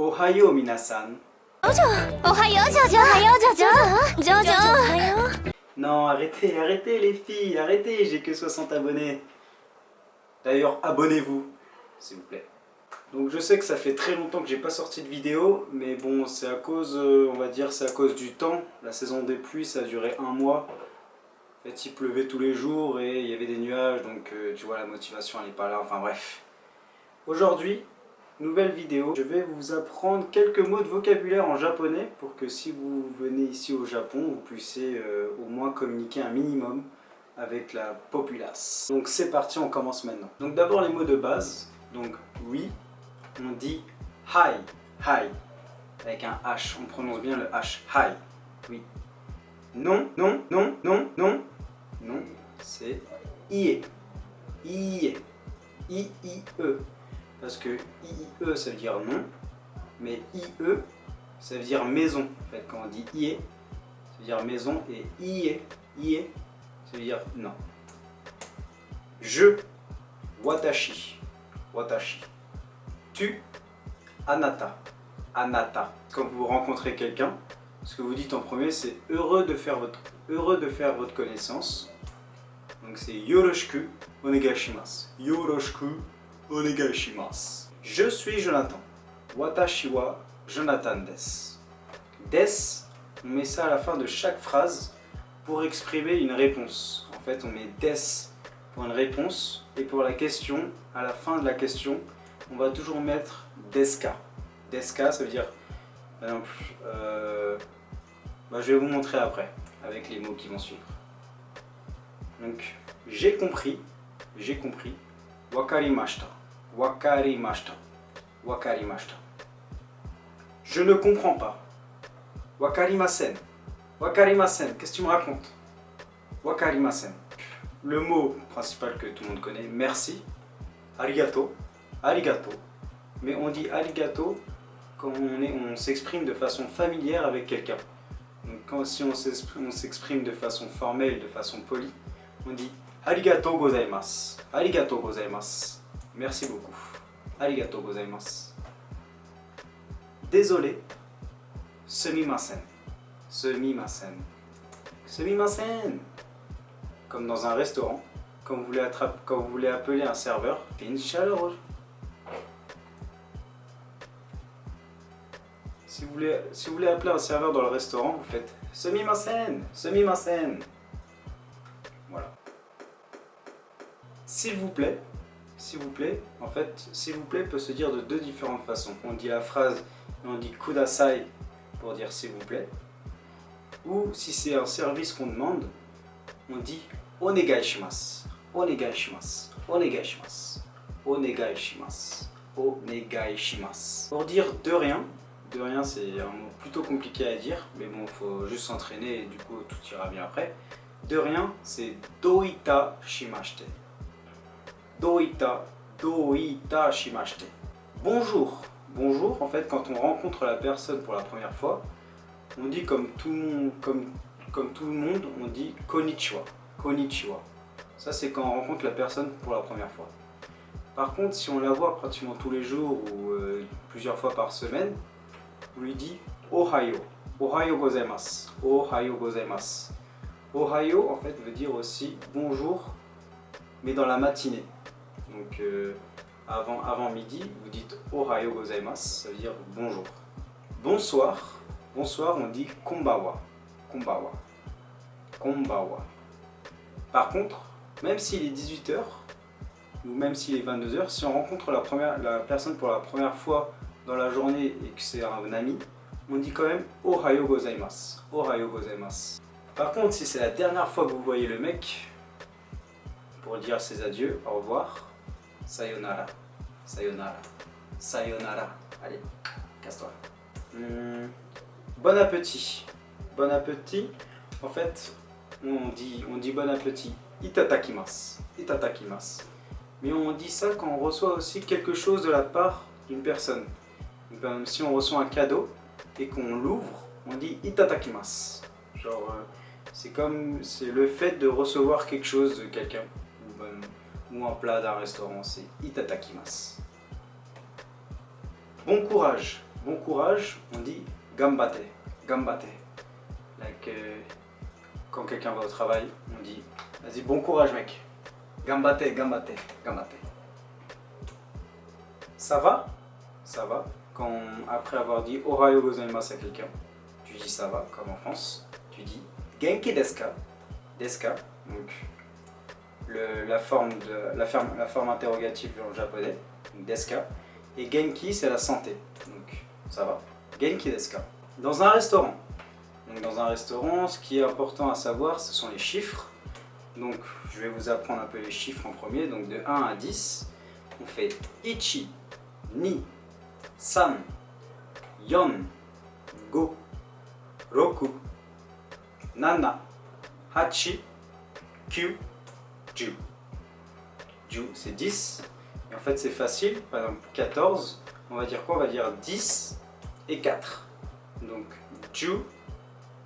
Ohayo minasan. Non, arrêtez, arrêtez les filles, arrêtez, j'ai que 60 abonnés. D'ailleurs, abonnez-vous, s'il vous plaît. Donc je sais que ça fait très longtemps que j'ai pas sorti de vidéo, mais bon, c'est à cause, on va dire, c'est à cause du temps. La saison des pluies, ça a duré 1 mois. En fait, il pleuvait tous les jours et il y avait des nuages, donc tu vois, la motivation, elle n'est pas là, enfin bref. Aujourd'hui, nouvelle vidéo, je vais vous apprendre quelques mots de vocabulaire en japonais pour que si vous venez ici au Japon, vous puissiez au moins communiquer un minimum avec la populace. Donc c'est parti, on commence maintenant. Donc d'abord les mots de base, donc oui, on dit hi, hi, avec un H, on prononce bien le H, hi, oui. Non, non, non, non, non, non, c'est ie, ie, I-I-E. Parce que I-I-E ça veut dire non, mais I-E ça veut dire maison. En fait, quand on dit IE, ça veut dire maison, et IE, IE, ça veut dire non. Je, watashi, watashi. Tu, anata, anata. Quand vous rencontrez quelqu'un, ce que vous dites en premier, c'est heureux de faire votre connaissance. Donc c'est yoroshiku onegaishimasu. Yoroshiku onegaishimasu. Je suis Jonathan. Watashi wa Jonathan desu. Des, on met ça à la fin de chaque phrase pour exprimer une réponse. En fait, on met des pour une réponse, et pour la question, à la fin de la question, on va toujours mettre deska. Deska, ça veut dire, par exemple, je vais vous montrer après, avec les mots qui vont suivre. Donc, j'ai compris, wakarimashita, wakarimashita, wakarimashita. Je ne comprends pas, wakarimasen, wakarimasen, qu'est-ce que tu me racontes? Wakarimasen. Le mot principal que tout le monde connaît, merci, arigato, arigato. Mais on dit arigato quand on s'exprime de façon familière avec quelqu'un. Donc si on s'exprime de façon formelle, de façon polie, on dit arigato gozaimasu, arigato gozaimasu. Merci beaucoup, arigato gozaimasu. Désolé, sumimasen, sumimasen, sumimasen. Comme dans un restaurant, quand vous voulez appeler un serveur, pinchalo. Si vous voulez appeler un serveur dans le restaurant, vous faites sumimasen, sumimasen. Voilà. S'il vous plaît, en fait, s'il vous plaît peut se dire de deux différentes façons. On dit la phrase, on dit kudasai pour dire s'il vous plaît. Ou si c'est un service qu'on demande, on dit onegaishimasu, onegaishimasu, onegaishimasu, onegaishimasu, onegaishimasu. Pour dire de rien c'est un mot plutôt compliqué à dire, mais bon, il faut juste s'entraîner et du coup tout ira bien après. De rien, c'est doita shimashite. Doita shimashite. Bonjour. Bonjour, en fait, quand on rencontre la personne pour la première fois, on dit comme tout le monde, on dit konnichiwa. Konnichiwa. Ça, c'est quand on rencontre la personne pour la première fois. Par contre, si on la voit pratiquement tous les jours ou plusieurs fois par semaine, on lui dit ohayo. Ohayo gozaimasu. Ohayo gozaimasu. Ohayo, en fait, veut dire aussi bonjour, mais dans la matinée. Donc, avant midi, vous dites ohayo gozaimasu, ça veut dire bonjour. Bonsoir. Bonsoir, on dit konbawa. Konbawa. Konbawa. Par contre, même s'il est 18 h ou même s'il est 22 h, si on rencontre la personne pour la première fois dans la journée et que c'est un ami, on dit quand même ohayo gozaimasu. Ohayo gozaimasu. Par contre, si c'est la dernière fois que vous voyez le mec, pour dire ses adieux, au revoir, sayonara, sayonara, sayonara. Allez, casse-toi. Bon appétit. Bon appétit. En fait, on dit bon appétit. Itadakimasu. Itadakimasu. Mais on dit ça quand on reçoit aussi quelque chose de la part d'une personne. Donc, si on reçoit un cadeau et qu'on l'ouvre, on dit itadakimasu. Genre, c'est le fait de recevoir quelque chose de quelqu'un. Ou un plat d'un restaurant, c'est itadakimasu. Bon courage. bon courage, on dit gambate, gambate. Like, quand quelqu'un va au travail, on dit vas-y, bon courage mec. Gambate, gambate, gambate. Ça va? Ça va. Quand, après avoir dit Ohayo gozaimasu à quelqu'un, tu dis ça va, comme en France. Tu dis Genki desu ka? Desu ka. Donc, la forme interrogative en japonais. Desu ka. Et Genki, c'est la santé. Donc, ça va. Genki desu ka. Dans un restaurant. Donc, dans un restaurant, ce qui est important à savoir, ce sont les chiffres. Donc, je vais vous apprendre un peu les chiffres en premier. Donc, de 1 à 10, on fait Ichi, Ni, San, Yon, Go, Roku, Nana, Hachi, Kyu, Ju. Ju, c'est 10. Et en fait, c'est facile. Par exemple, 14, on va dire quoi? On va dire 10 et 4. Donc, Ju,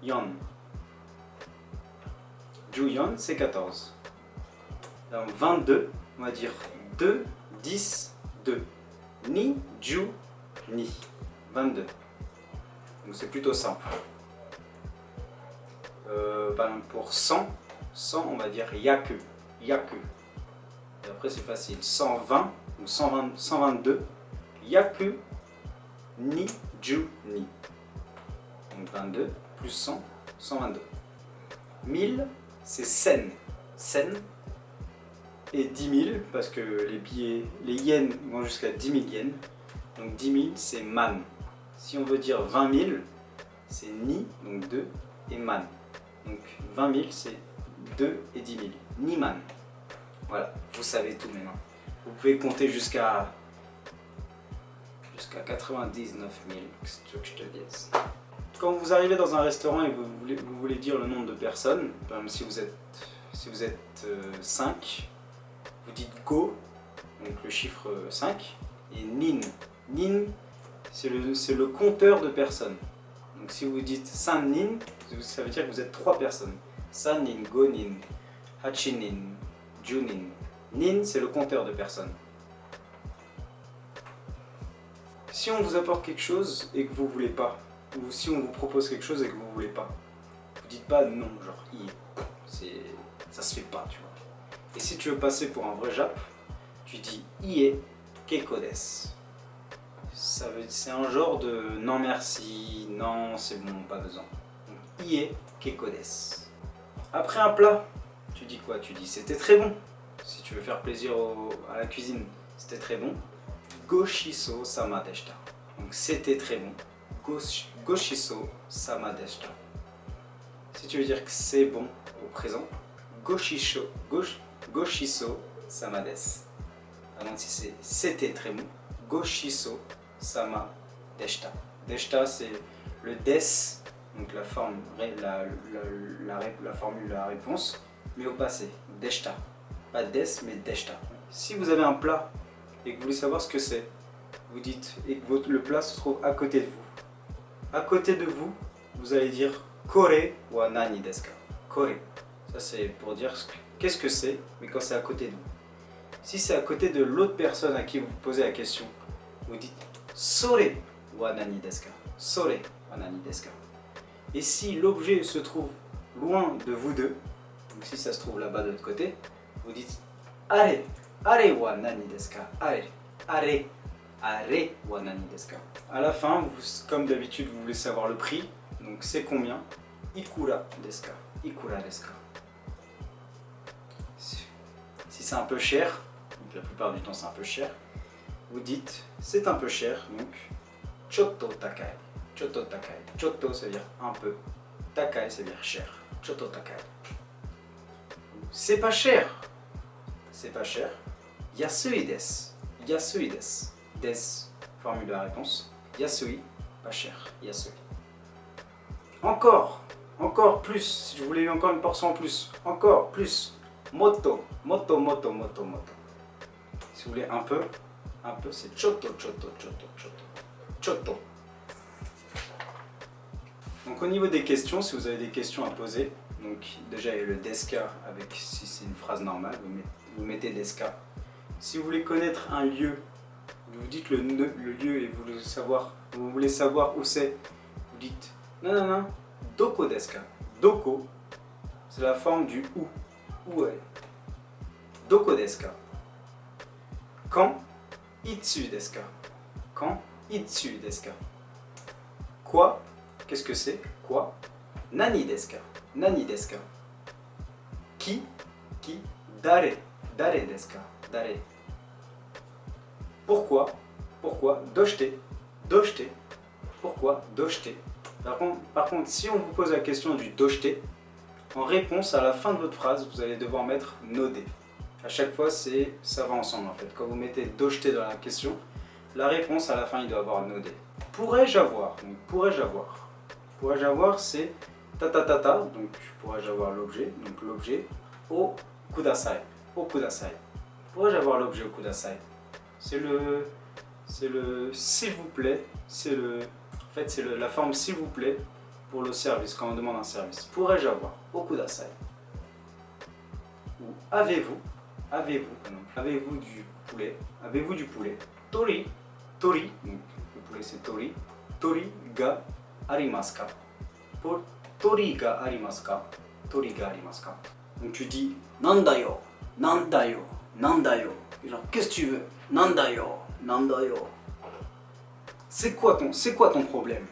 Yon. Ju, Yon, c'est 14. Donc, 22, on va dire 2, 10, 2. Ni, Ju, Ni. 22. Donc, c'est plutôt simple. Par exemple, pour 100, on va dire Yaku. Yaku. Et après, c'est facile. 120 ou 122. Yaku, Ni, Ju, Ni. Donc 22 plus 100, 122. 1000, c'est Sen. Sen. Et 10 000, parce que les billets, les yens vont jusqu'à 10 000 yens. Donc 10 000, c'est Man. Si on veut dire 20 000, c'est Ni, donc 2, et Man. Donc 20 000, c'est 2 et 10 000. Ni Man. Voilà, vous savez tout maintenant. Vous pouvez compter jusqu'à 99 000, qu'est-ce que je te dise. Quand vous arrivez dans un restaurant et vous voulez dire le nombre de personnes, par exemple, si vous êtes 5, vous dites Go, donc le chiffre 5, et Nin. Nin, c'est le compteur de personnes. Donc si vous dites San Nin, ça veut dire que vous êtes 3 personnes. San Nin, Go Nin, Hachi Nin, Ju Nin. Nin, c'est le compteur de personnes. Si on vous apporte quelque chose et que vous voulez pas, ou si on vous propose quelque chose et que vous voulez pas, vous dites pas non, genre ça se fait pas, tu vois. Et si tu veux passer pour un vrai Jap, tu dis ie keiko desu. C'est un genre de non merci, non c'est bon, pas besoin. Donc ie keiko desu. Après un plat, tu dis quoi? Tu dis c'était très bon. Si tu veux faire plaisir à la cuisine, c'était très bon. Goshiso sama deshita. Donc c'était très bon. Goshiso sama deshita. Si tu veux dire que c'est bon au présent, Goshiso sama desu. Donc si c'était très bon, Goshiso sama deshita. Deshita, c'est le des, donc la formule de la réponse, mais au passé. Deshita. Pas des, mais deshita. Si vous avez un plat et que vous voulez savoir ce que c'est, vous dites, et que le plat se trouve à côté de vous. À côté de vous, vous allez dire Kore wa nani desu ka? Kore. Ça c'est pour dire qu'est-ce que c'est, mais quand c'est à côté de vous. Si c'est à côté de l'autre personne à qui vous posez la question, vous dites Sore wa nani desu ka? Sore wa nani desu ka? Et si l'objet se trouve loin de vous deux, donc si ça se trouve là-bas de l'autre côté, vous dites Are. Are wa nani desu ka? Are. Are. Are wa nani desu ka? À la fin, comme d'habitude, vous voulez savoir le prix. Donc c'est combien? Ikura desu ka? Ikura desu ka? Si c'est un peu cher, donc la plupart du temps c'est un peu cher, vous dites c'est un peu cher, donc chotto takai. Chotto takai. Chotto, ça veut dire un peu. Takai, ça veut dire cher. Chotto takai. C'est pas cher. C'est pas cher. Yasui desu. Yasui desu. Des, formule de la réponse. Yasui, pas cher. Yasui. Encore plus. Si je voulais encore une portion en plus. Encore plus. Moto. Moto, moto, moto, moto. Si vous voulez un peu, c'est chotto, chotto, chotto, chotto. Chotto. Donc au niveau des questions, si vous avez des questions à poser, donc déjà il y a le deska avec, si c'est une phrase normale, vous mettez deska. Si vous voulez connaître un lieu, vous dites le lieu et vous voulez savoir Vous voulez savoir où c'est, vous dites non, doko desu ka. Doko, c'est la forme du où. Où est. Doko desu ka. Quand, itsu desu ka. Quand, itsu desu ka. Quoi, qu'est-ce que c'est? Quoi? Nani desu ka? Nani desu ka? Qui? Dare. Dare desu ka? Dare. Pourquoi? Pourquoi? Doshite. Doshite. Pourquoi? Doshite. Par contre, si on vous pose la question du doshite, en réponse à la fin de votre phrase, vous allez devoir mettre node. À chaque fois, ça va ensemble en fait. Quand vous mettez doshite dans la question, la réponse à la fin, il doit avoir node. Pourrais-je avoir? Donc, pourrais-je avoir? Pourrais-je avoir, c'est ta. Donc, pourrais-je avoir l'objet? Donc, l'objet au kudasai. Au kudasai. Pourrais-je avoir l'objet au kudasai? C'est le s'il vous plaît. En fait, c'est la forme s'il vous plaît pour le service, quand on demande un service. Pourrais-je avoir? Au kudasai. Ou avez-vous du poulet? Avez-vous du poulet? Tori. Donc, le poulet c'est tori. Tori ga arimasu ka? Tori ga arimasu ka? Tori ga arimasu ka? Donc tu dis nandayo. Genre, qu'est-ce que tu veux? Nandayo. C'est quoi ton problème?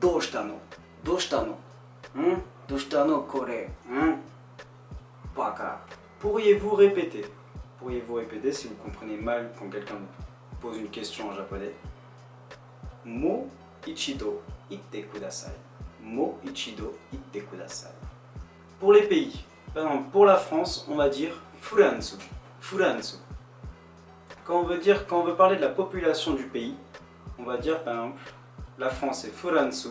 Doshitano? Doshitano kore? Baka. Pourriez-vous répéter si vous comprenez mal quand quelqu'un vous pose une question en japonais? Mo ichido itte kudasai. Mo ichido itte kudasai. Pour les pays, par exemple, pour la France, on va dire furansu. Quand on veut parler de la population du pays, on va dire par exemple, la France c'est furansu,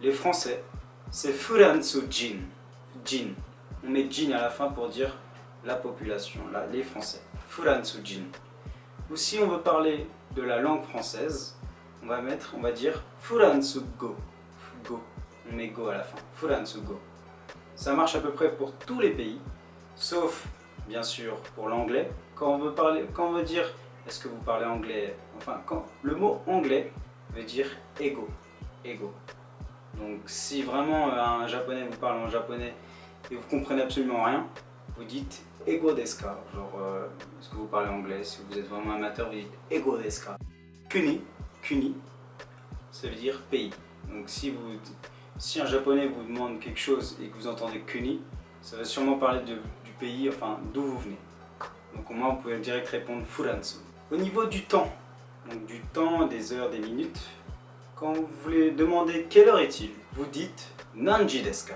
les Français c'est furansu jin. On met jin à la fin pour dire la population, là, les Français. Furansu jin. Ou si on veut parler de la langue française, on va dire furansu go. On met go à la fin. Furansu go. Ça marche à peu près pour tous les pays, sauf bien sûr pour l'anglais. Quand on veut dire est-ce que vous parlez anglais, enfin quand le mot anglais veut dire ego. Donc si vraiment un japonais vous parle en japonais et vous comprenez absolument rien, vous dites ego desu ka. Genre est-ce que vous parlez anglais? Si vous êtes vraiment amateur, vous dites ego desu ka. Kuni, ça veut dire pays. Donc si un japonais vous demande quelque chose et que vous entendez kuni, ça va sûrement parler du pays, enfin d'où vous venez. Donc au moins vous pouvez direct répondre furansu. Au niveau du temps, donc du temps, des heures, des minutes, quand vous voulez demander quelle heure est-il, vous dites nanji desu ka?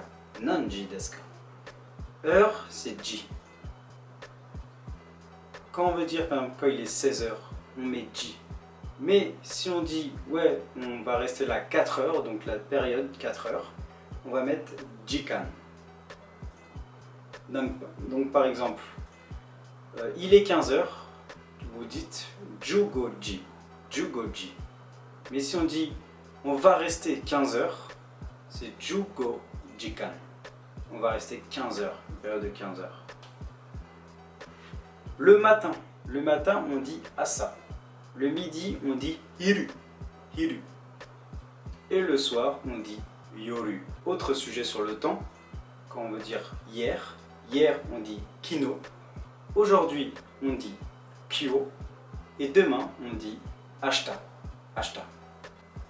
Heure, c'est ji. Quand on veut dire par exemple quand il est 16h, on met ji. Mais si on dit ouais, on va rester là 4 heures, donc la période 4 heures, on va mettre jikan. Donc par exemple, il est 15h, vous dites jugoji. Mais si on dit on va rester 15 heures, c'est jugo jikan. On va rester 15 heures, une période de 15 heures. Le matin, on dit asa. Le midi, on dit hiru. Et le soir, on dit yoru. Autre sujet sur le temps, quand on veut dire hier, on dit kino. Aujourd'hui, on dit kyo. Et demain, on dit ashita.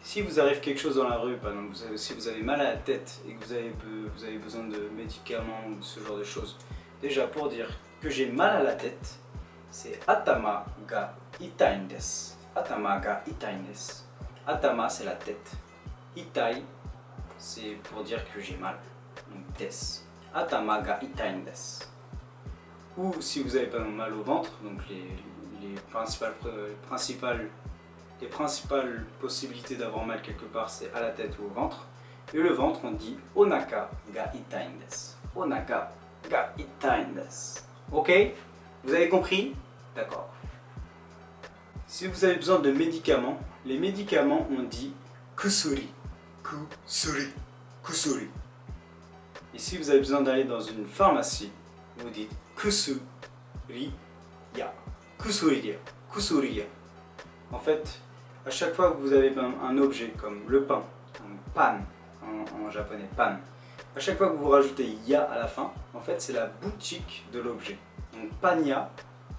Si vous arrive quelque chose dans la rue, par exemple, si vous avez mal à la tête et que vous avez besoin de médicaments ou ce genre de choses, déjà pour dire que j'ai mal à la tête, c'est atama ga itai desu. Atama, c'est la tête. Itai, c'est pour dire que j'ai mal. Donc desu. Atama ga itai desu. Ou si vous avez pas mal au ventre, donc les principales possibilités d'avoir mal quelque part, c'est à la tête ou au ventre. Et le ventre, on dit onaka ga itai desu. Onaka ga itai desu. Ok? Vous avez compris? D'accord. Si vous avez besoin de médicaments, les médicaments, on dit kusuri. Et si vous avez besoin d'aller dans une pharmacie, vous dites kusuriya. En fait, À chaque fois que vous avez un objet comme le pain, pan en japonais, pan, à chaque fois que vous rajoutez ya à la fin, en fait c'est la boutique de l'objet. Donc panya,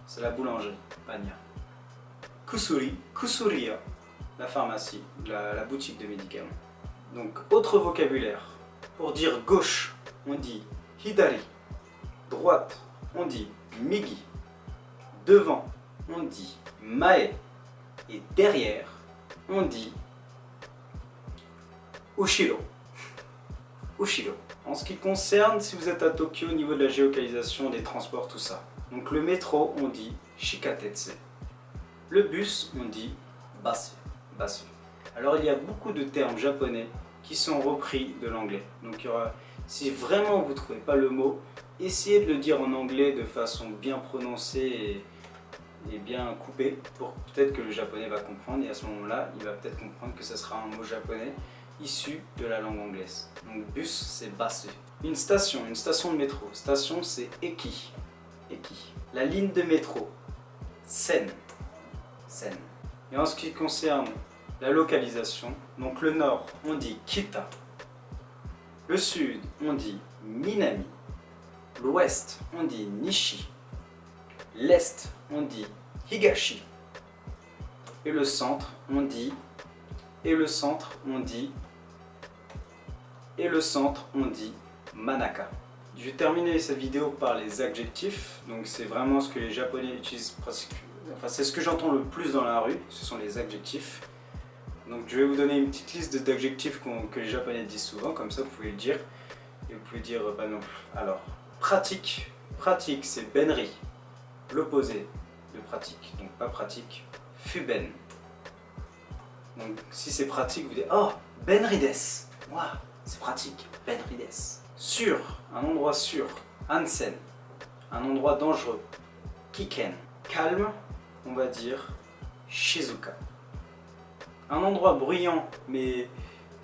c'est la boulangerie, panya. Kusuri, kusuriya, la pharmacie, la boutique de médicaments. Donc autre vocabulaire, pour dire gauche, on dit hidari, droite, on dit migi, devant, on dit mae, et derrière, on dit ushiro. Ushiro. En ce qui concerne, si vous êtes à Tokyo, au niveau de la géolocalisation, des transports, tout ça. Donc le métro, on dit shikatetsu. Le bus, on dit basu. Basu. Alors il y a beaucoup de termes japonais qui sont repris de l'anglais. Donc il y aura, si vraiment vous ne trouvez pas le mot, essayez de le dire en anglais de façon bien prononcée et bien coupée pour peut-être que le japonais va comprendre, et à ce moment-là, il va peut-être comprendre que ce sera un mot japonais issu de la langue anglaise. Donc bus, c'est basu. Une station de métro. Station, c'est eki. Eki. La ligne de métro, sen. Sen. Et en ce qui concerne la localisation, donc le nord, on dit kita. Le sud, on dit minami. L'ouest, on dit nishi. L'est, on dit higashi. Et le centre, on dit manaka. Je vais terminer cette vidéo par les adjectifs. Donc c'est vraiment ce que les Japonais utilisent presque. Enfin, c'est ce que j'entends le plus dans la rue, ce sont les adjectifs. Donc je vais vous donner une petite liste d'adjectifs que les Japonais disent souvent, comme ça vous pouvez le dire. Et vous pouvez dire, bah non. Alors, pratique. Pratique, c'est benri. L'opposé de pratique, donc pas pratique, fuben. Donc si c'est pratique, vous dites, oh, benri desu. Waouh, c'est pratique, benri desu. Sûr, un endroit sûr. Ansen, un endroit dangereux. Kiken, calme, on va dire shizuka. Un endroit bruyant, mais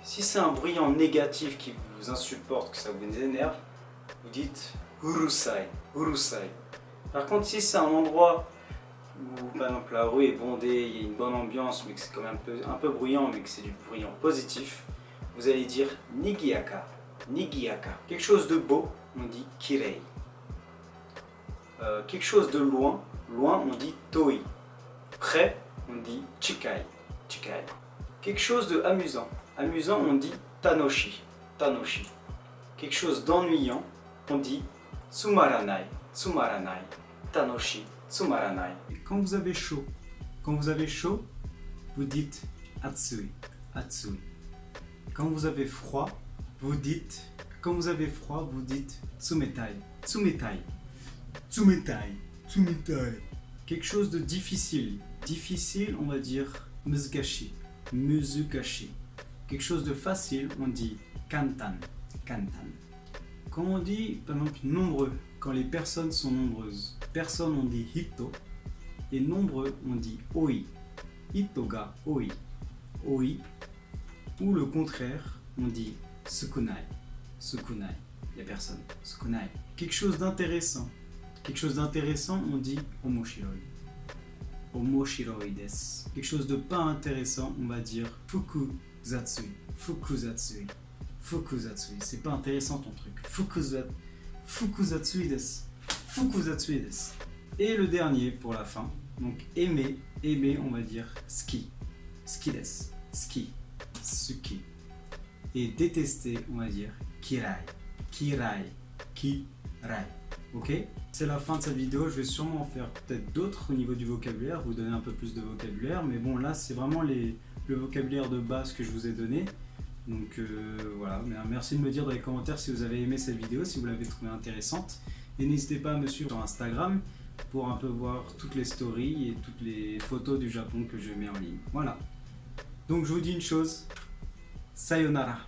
si c'est un bruyant négatif qui vous insupporte, que ça vous énerve, vous dites urusai, urusai. Par contre, si c'est un endroit où par exemple la rue est bondée, il y a une bonne ambiance, mais que c'est quand même un peu bruyant, mais que c'est du bruyant positif, vous allez dire nigiyaka, nigiyaka. Quelque chose de beau, on dit kirei. Quelque chose de loin, loin, on dit toi. Près, on dit chikai, chikai. Quelque chose de amusant, amusant, on dit tanoshi, tanoshi. Quelque chose d'ennuyant, on dit tsumaranai, tsumaranai. Tanoshi, tsumaranai. Quand vous avez chaud, vous dites atsui, atsui. Quand vous avez froid, vous dites tsumetai, tsumetai, tsumetai, tsumetai. Quelque chose de difficile, difficile, on va dire muzukashi, muzukashi. Quelque chose de facile, on dit kantan, kantan. Quand on dit, par exemple, nombreux, quand les personnes sont nombreuses, personne on dit hito, et nombreux on dit oi. Hito ga oi, oi. Ou le contraire, on dit sukunai, sukunai. Il y a personne, sukunai. Quelque chose d'intéressant, on dit omoshiroi, omoshiroi desu. Quelque chose de pas intéressant, on va dire fukuzatsui, fukuzatsui. Fukuzatsui, c'est pas intéressant ton truc. Fukuzatsui desu. Fukuzatsui desu. Et le dernier pour la fin, donc aimer, on va dire ski. Ski desu. Ski. Suki. Et détester, on va dire kirai. Kirai. Kirai. Ok? C'est la fin de cette vidéo. Je vais sûrement en faire peut-être d'autres au niveau du vocabulaire, vous donner un peu plus de vocabulaire. Mais bon, là, c'est vraiment le vocabulaire de base que je vous ai donné. Donc voilà, merci de me dire dans les commentaires si vous avez aimé cette vidéo, si vous l'avez trouvée intéressante. Et n'hésitez pas à me suivre sur Instagram pour un peu voir toutes les stories et toutes les photos du Japon que je mets en ligne. Voilà. Donc je vous dis une chose, sayonara.